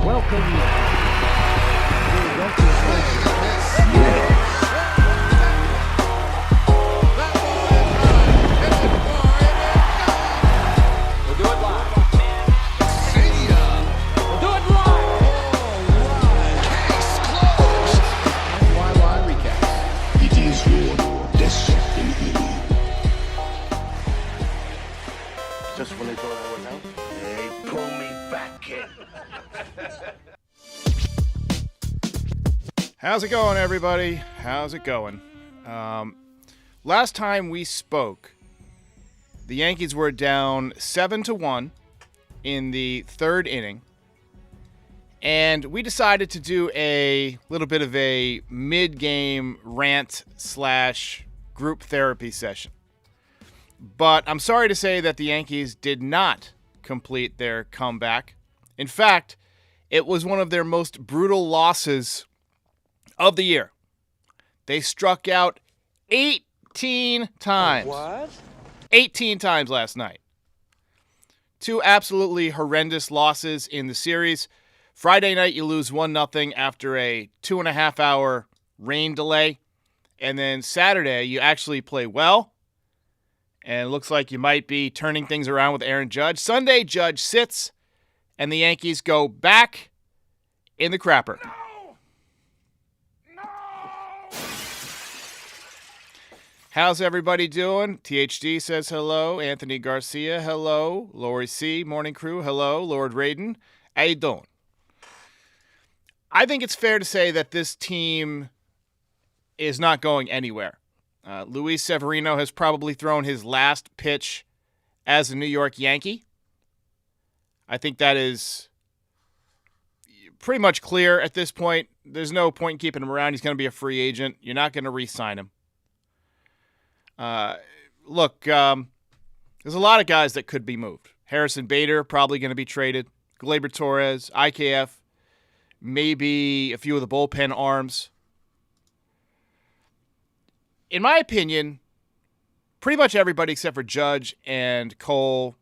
NYY Recaps. It is your destiny. Just when they thought I was out, They pull me back in. How's it going, everybody? How's it going? Last time we spoke, the Yankees were down 7-1 in the third inning, and we decided to do a little bit of a mid-game rant/group therapy session. But I'm sorry to say that the Yankees did not complete their comeback. In fact, it was one of their most brutal losses of the year. They struck out 18 times. what? 18 times last night. Two absolutely horrendous losses in the series. Friday night, you lose 1-0 after a 2.5-hour rain delay. And then Saturday, you actually play well. And it looks like you might be turning things around with Aaron Judge. Sunday, Judge sits, and the Yankees go back in the crapper. How's everybody doing? THD says hello. Anthony Garcia, hello. Lori C, Morning Crew, hello. Lord Raiden, how you doing? I think it's fair to say that this team is not going anywhere. Luis Severino has probably thrown his last pitch as a New York Yankee. I think that is pretty much clear at this point. There's no point in keeping him around. He's going to be a free agent. You're not going to re-sign him. Look, there's a lot of guys that could be moved. Harrison Bader, probably going to be traded. Gleyber Torres, IKF, maybe a few of the bullpen arms. In my opinion, pretty much everybody except for Judge and Cole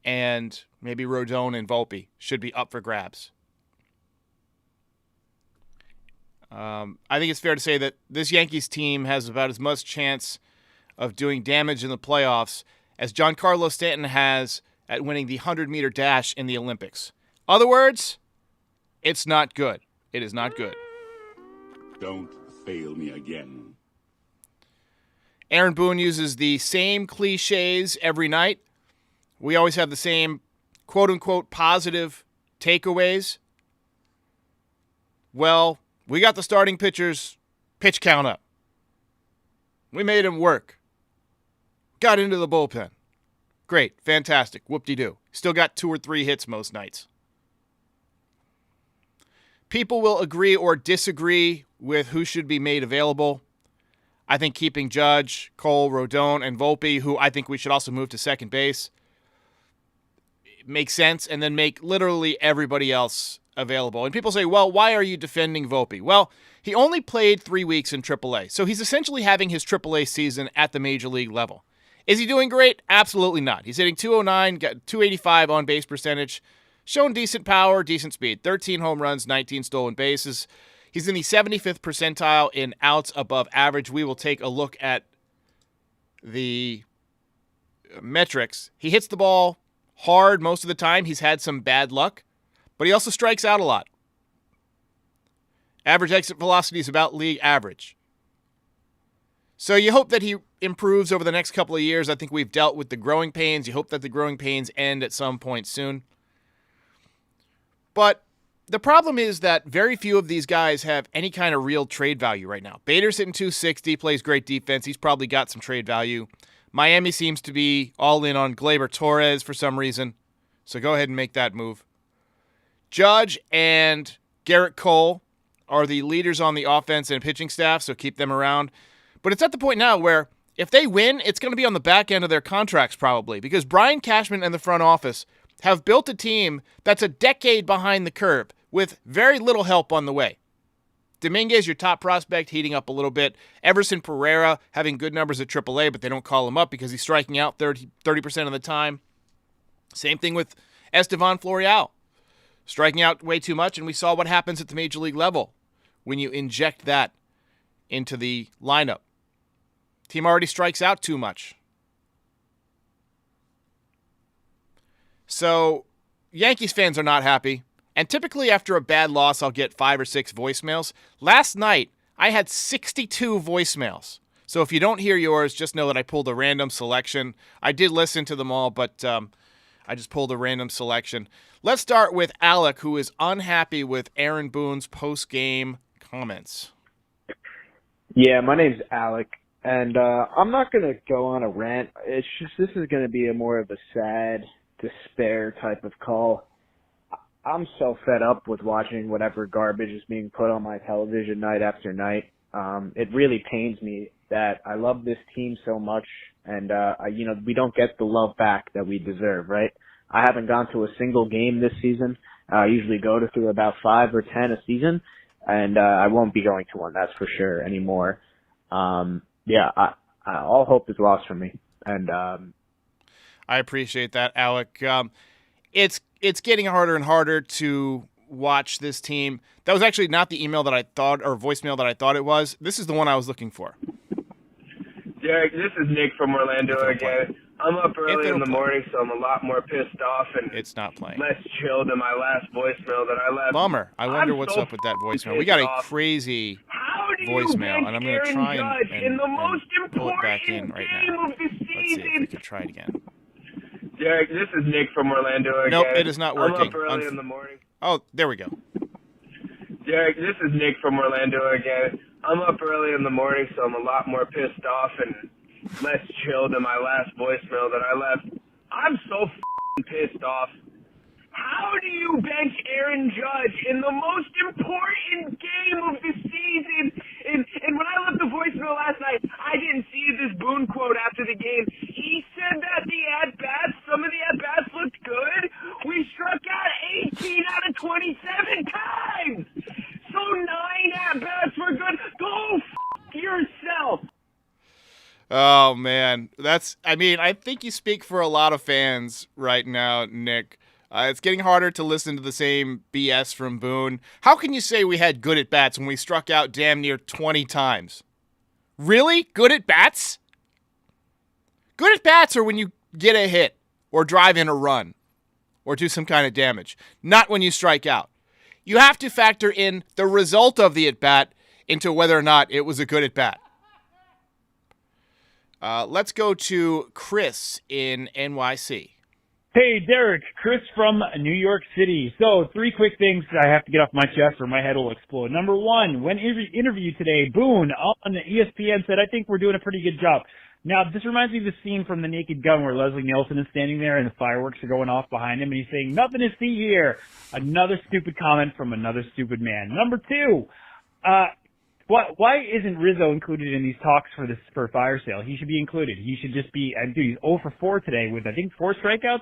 and maybe Rodon and Volpe should be up for grabs. I think it's fair to say that this Yankees team has about as much chance of doing damage in the playoffs as Giancarlo Stanton has at winning the 100-meter dash in the Olympics. Other words, it's not good. It is not good. Don't fail me again. Aaron Boone uses the same cliches every night. We always have the same quote-unquote positive takeaways. Well, we got the starting pitcher's pitch count up. We made him work. Got into the bullpen. Great. Fantastic. Whoop-de-doo. Still got 2 or 3 hits most nights. People will agree or disagree with who should be made available. I think keeping Judge, Cole, Rodon, and Volpe, who I think we should also move to second base, makes sense, and then make literally everybody else available. And people say, well, why are you defending Volpe? Well, he only played 3 weeks in AAA, so he's essentially having his AAA season at the major league level. Is he doing great? Absolutely not. He's hitting 209, got 285 on base percentage, shown decent power, decent speed, 13 home runs, 19 stolen bases. He's in the 75th percentile in outs above average. We will take a look at the metrics. He hits the ball hard most of the time. He's had some bad luck, but he also strikes out a lot. Average exit velocity is about league average. So you hope that he improves over the next couple of years. I think we've dealt with the growing pains. You hope that the growing pains end at some point soon. But the problem is that very few of these guys have any kind of real trade value right now. Bader's hitting 260, plays great defense. He's probably got some trade value. Miami seems to be all in on Gleyber Torres for some reason. So go ahead and make that move. Judge and Garrett Cole are the leaders on the offense and pitching staff, so keep them around. But it's at the point now where if they win, it's going to be on the back end of their contracts probably, because Brian Cashman and the front office have built a team that's a decade behind the curve with very little help on the way. Dominguez, your top prospect, heating up a little bit. Everson Pereira having good numbers at AAA, but they don't call him up because he's striking out 30% of the time. Same thing with Estevan Florial. striking out way too much, and we saw what happens at the major league level when you inject that into the lineup. Team already strikes out too much. So Yankees fans are not happy. And typically after a bad loss, I'll get 5 or 6 voicemails. Last night, I had 62 voicemails. So if you don't hear yours, just know that I pulled a random selection. I did listen to them all, but I just pulled a random selection. Let's start with Alec, who is unhappy with Aaron Boone's post-game comments. Yeah, my name's Alec, and I'm not going to go on a rant. It's just this is going to be more of a sad, despair type of call. I'm so fed up with watching whatever garbage is being put on my television night after night. It really pains me that I love this team so much, and we don't get the love back that we deserve, right? I haven't gone to a single game this season. I usually go to about 5 or 10 a season, and I won't be going to one, that's for sure, anymore. All hope is lost for me, and I appreciate that, Alec. It's getting harder and harder to watch this team. That was actually not the email that I thought, or voicemail that I thought it was. This is the one I was looking for. Derek, this is Nick from Orlando again. I'm up early in the morning, so I'm a lot more pissed off and it's not playing. Less chilled than my last voicemail that I left. Bummer. I wonder what's up with that voicemail. We got a crazy voicemail, and I'm going to try and pull it back in right now. Let's see if we can try it again. Derek, this is Nick from Orlando again. Nope, it is not working. I'm up early in the morning. Oh, there we go. Derek, this is Nick from Orlando again. I'm up early in the morning, so I'm a lot more pissed off and less chilled than my last voicemail that I left. I'm so pissed off. How do you bench Aaron Judge in the most important game of the season? And when I left the voicemail last night, I didn't see this Boone quote after the game. He said that some of the at-bats looked good. We struck out 18 out of 27 times. So 9 at-bats were good. Go yourself. Oh, man. I think you speak for a lot of fans right now, Nick. It's getting harder to listen to the same BS from Boone. How can you say we had good at-bats when we struck out damn near 20 times? Really? Good at-bats? Good at-bats are when you get a hit or drive in a run or do some kind of damage, not when you strike out. You have to factor in the result of the at-bat into whether or not it was a good at-bat. Let's go to Chris in NYC. Hey, Derek, Chris from New York City. So 3 quick things I have to get off my chest or my head will explode. Number 1, when interviewed today, Boone on ESPN said, I think we're doing a pretty good job. Now, this reminds me of the scene from The Naked Gun where Leslie Nielsen is standing there and the fireworks are going off behind him and he's saying, nothing to see here. Another stupid comment from another stupid man. Number 2, why isn't Rizzo included in these talks for fire sale? He should be included. He should just be, he's 0 for 4 today with, I think, 4 strikeouts.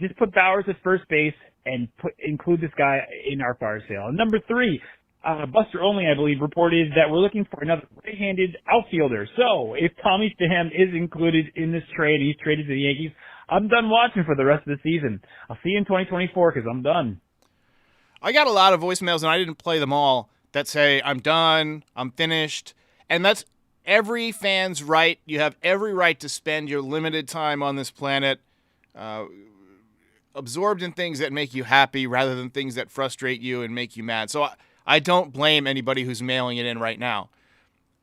Just put Bowers at first base and include this guy in our fire sale. And number 3, Buster Only, I believe, reported that we're looking for another right-handed outfielder. So if Tommy Pham is included in this trade, he's traded to the Yankees, I'm done watching for the rest of the season. I'll see you in 2024 because I'm done. I got a lot of voicemails, and I didn't play them all, that say, I'm done, I'm finished. And that's every fan's right. You have every right to spend your limited time on this planet absorbed in things that make you happy rather than things that frustrate you and make you mad. So I don't blame anybody who's mailing it in right now.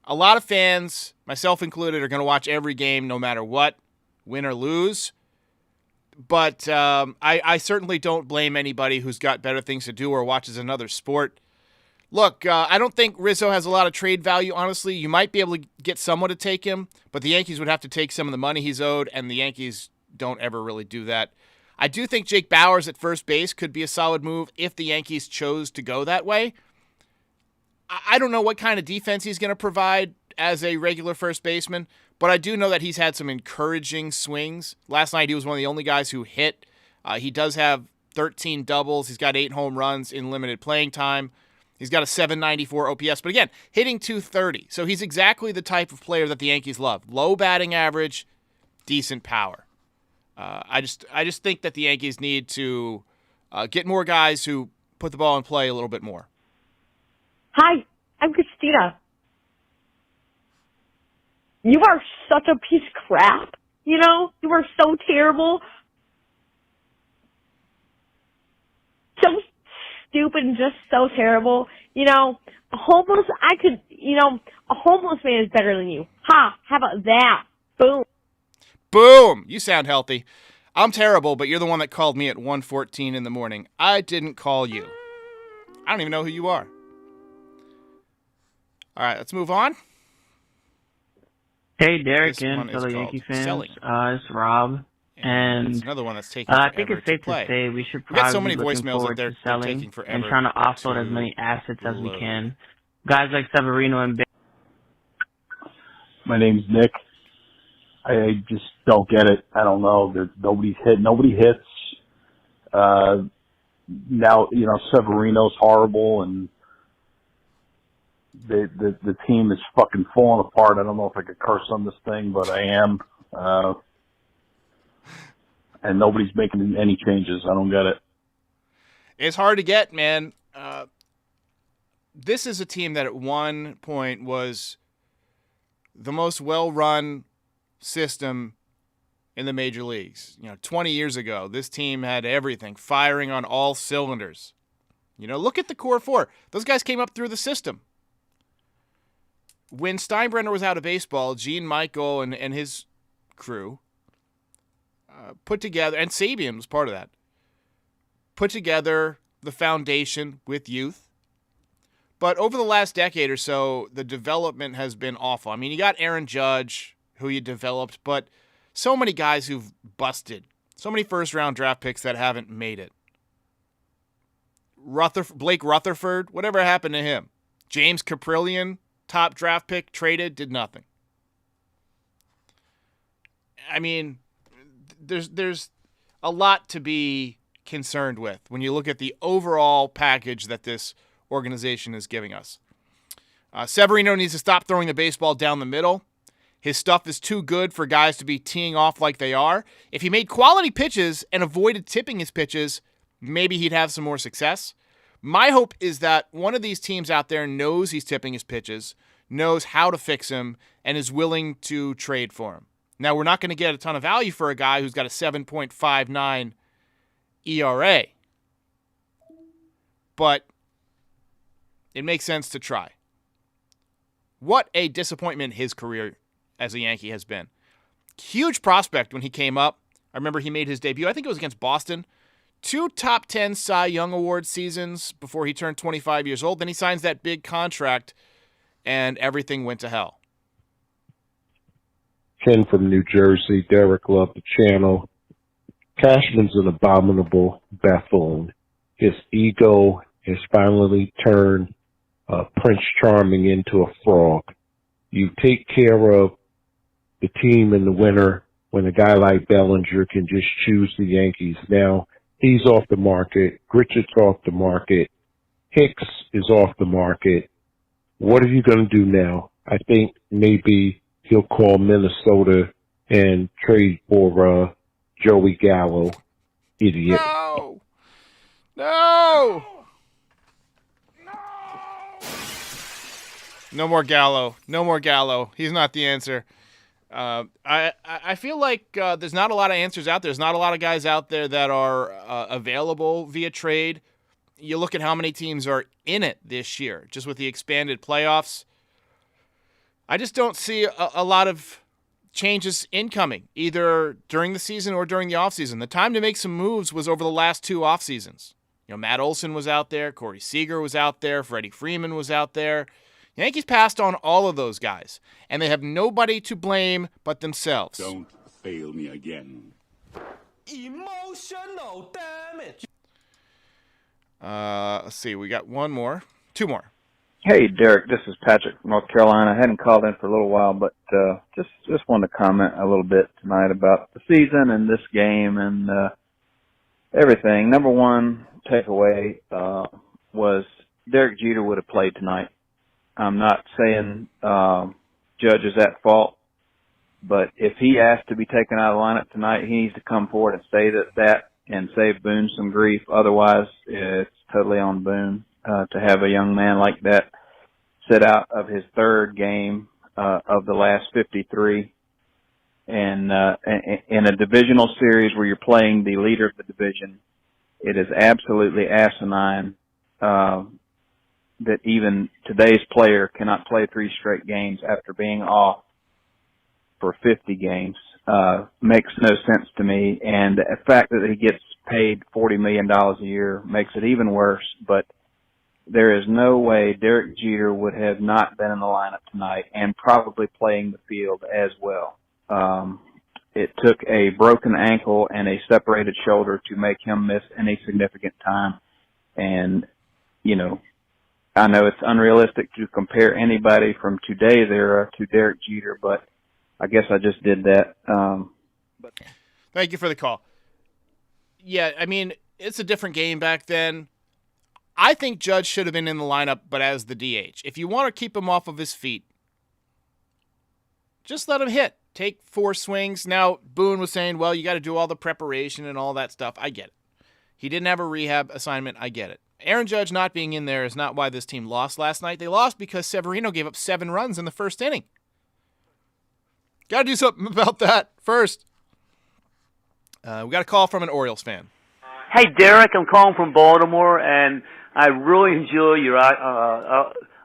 A lot of fans, myself included, are going to watch every game no matter what, win or lose. But I certainly don't blame anybody who's got better things to do or watches another sport. Look, I don't think Rizzo has a lot of trade value, honestly. You might be able to get someone to take him, but the Yankees would have to take some of the money he's owed, and the Yankees don't ever really do that. I do think Jake Bowers at first base could be a solid move if the Yankees chose to go that way. I don't know what kind of defense he's going to provide as a regular first baseman, but I do know that he's had some encouraging swings. Last night he was one of the only guys who hit. He does have 13 doubles. He's got 8 home runs in limited playing time. He's got a 794 OPS, but again, hitting .230. So he's exactly the type of player that the Yankees love. Low batting average, decent power. I just think that the Yankees need to get more guys who put the ball in play a little bit more. Hi, I'm Christina. You are such a piece of crap. You know, you are so terrible. So stupid and just so terrible. You know, a homeless man is better than you. Ha, how about that? Boom. Boom! You sound healthy. I'm terrible, but you're the one that called me at 1:14 in the morning. I didn't call you. I don't even know who you are. All right, let's move on. Hey, Derek This one and is fellow called Yankee fans. Selling. It's Rob. And it's And another one that's taking I forever think it's to safe play. to say we should We got probably so many be looking voicemails forward that to they're selling taking forever and trying to offload as to many assets as we load. can. Guys like Severino and Big. My name's Nick. I just don't get it. I don't know. Nobody hits. Now, Severino's horrible and the team is fucking falling apart. I don't know if I could curse on this thing, but I am. And nobody's making any changes. I don't get it. It's hard to get, man. This is a team that at one point was the most well-run system in the major leagues. 20 years ago, this team had everything firing on all cylinders. Look at the core four. Those guys came up through the system. When Steinbrenner was out of baseball, Gene Michael and his crew put together, and Sabian was part of that, put together the foundation with youth. But over the last decade or so, the development has been awful. I mean, you got Aaron Judge, who you developed, but so many guys who've busted. So many first-round draft picks that haven't made it. Blake Rutherford, whatever happened to him? James Caprillion, top draft pick, traded, did nothing. I mean, there's a lot to be concerned with when you look at the overall package that this organization is giving us. Severino needs to stop throwing the baseball down the middle. His stuff is too good for guys to be teeing off like they are. If he made quality pitches and avoided tipping his pitches, maybe he'd have some more success. My hope is that one of these teams out there knows he's tipping his pitches, knows how to fix him, and is willing to trade for him. Now, we're not going to get a ton of value for a guy who's got a 7.59 ERA, but it makes sense to try. What a disappointment his career as a Yankee has been. Huge prospect when he came up. I remember he made his debut. I think it was against Boston. 2 top 10 Cy Young Award seasons before he turned 25 years old. Then he signs that big contract, and everything went to hell. Ken from New Jersey. Derek, love the channel. Cashman's an abominable buffoon. His ego has finally turned Prince Charming into a frog. You take care of the team in the winter when a guy like Bellinger can just choose the Yankees. Now, he's off the market. Richard's off the market. Hicks is off the market. What are you going to do now? I think maybe he'll call Minnesota and trade for Joey Gallo. Idiot. No! No more Gallo. No more Gallo. He's not the answer. I feel like there's not a lot of answers out there. There's not a lot of guys out there that are available via trade. You look at how many teams are in it this year, just with the expanded playoffs. I just don't see a lot of changes incoming, either during the season or during the offseason. The time to make some moves was over the last 2 off seasons. Matt Olson was out there. Corey Seager was out there. Freddie Freeman was out there. Yankees passed on all of those guys, and they have nobody to blame but themselves. Don't fail me again. Emotional damage. Let's see. We got 2 more. Hey, Derek, this is Patrick from North Carolina. I hadn't called in for a little while, but just wanted to comment a little bit tonight about the season and this game and everything. Number one takeaway was Derek Jeter would have played tonight. I'm not saying Judge is at fault, but if he asked to be taken out of the lineup tonight, he needs to come forward and say that and save Boone some grief. Otherwise, it's totally on Boone to have a young man like that sit out of his third game of the last 53. And in a divisional series where you're playing the leader of the division, it is absolutely asinine that even today's player cannot play 3 straight games after being off for 50 games. Makes no sense to me. And the fact that he gets paid $40 million a year makes it even worse. But there is no way Derek Jeter would have not been in the lineup tonight and probably playing the field as well. It took a broken ankle and a separated shoulder to make him miss any significant time. And, you know, I know it's unrealistic to compare anybody from today's era to Derek Jeter, but I guess I just did that. Thank you for the call. Yeah, I mean, it's a different game back then. I think Judge should have been in the lineup, but as the DH. If you want to keep him off of his feet, just let him hit. Take 4 swings. Now, Boone was saying, well, you got to do all the preparation and all that stuff. I get it. He didn't have a rehab assignment. I get it. Aaron Judge not being in there is not why this team lost last night. They lost because Severino gave up 7 runs in the first inning. Got to do something about that first. We got a call from an Orioles fan. Hey, Derek, I'm calling from Baltimore, and I really enjoy your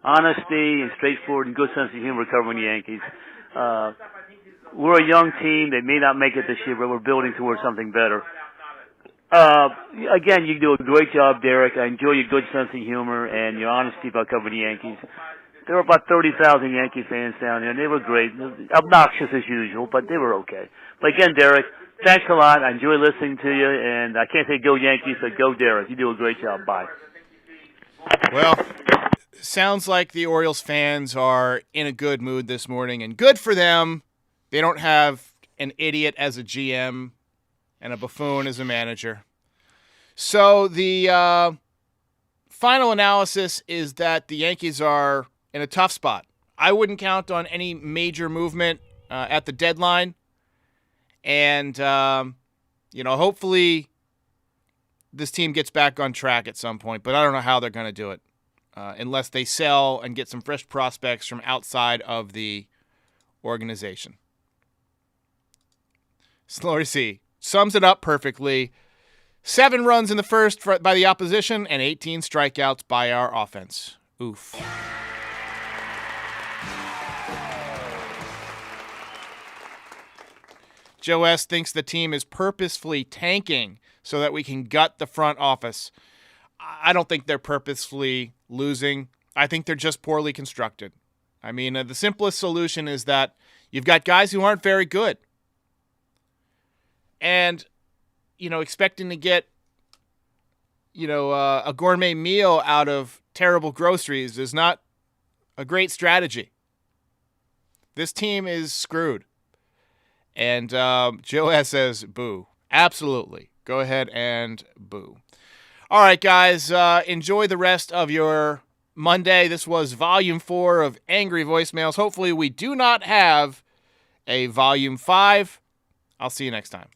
honesty and straightforward and good sense of humor covering the Yankees. We're a young team that may not make it this year, but we're building towards something better. Again, you do a great job, Derek. I enjoy your good sense of humor and your honesty about covering the Yankees. There were about 30,000 Yankee fans down there, and they were great. Obnoxious as usual, but they were okay. But again, Derek, thanks a lot. I enjoy listening to you, and I can't say go Yankees, but go Derek. You do a great job. Bye. Well, sounds like the Orioles fans are in a good mood this morning, and good for them. They don't have an idiot as a GM and a buffoon as a manager. So the final analysis is that the Yankees are in a tough spot. I wouldn't count on any major movement at the deadline. And, hopefully this team gets back on track at some point. But I don't know how they're going to do it unless they sell and get some fresh prospects from outside of the organization. Slorsey sums it up perfectly. 7 runs in the first by the opposition and 18 strikeouts by our offense. Oof. Joe S. thinks the team is purposefully tanking so that we can gut the front office. I don't think they're purposefully losing. I think they're just poorly constructed. I mean, the simplest solution is that you've got guys who aren't very good. And, expecting to get, a gourmet meal out of terrible groceries is not a great strategy. This team is screwed. And Joe S. says, boo. Absolutely. Go ahead and boo. All right, guys. Enjoy the rest of your Monday. This was Volume 4 of Angry Voicemails. Hopefully we do not have a Volume 5. I'll see you next time.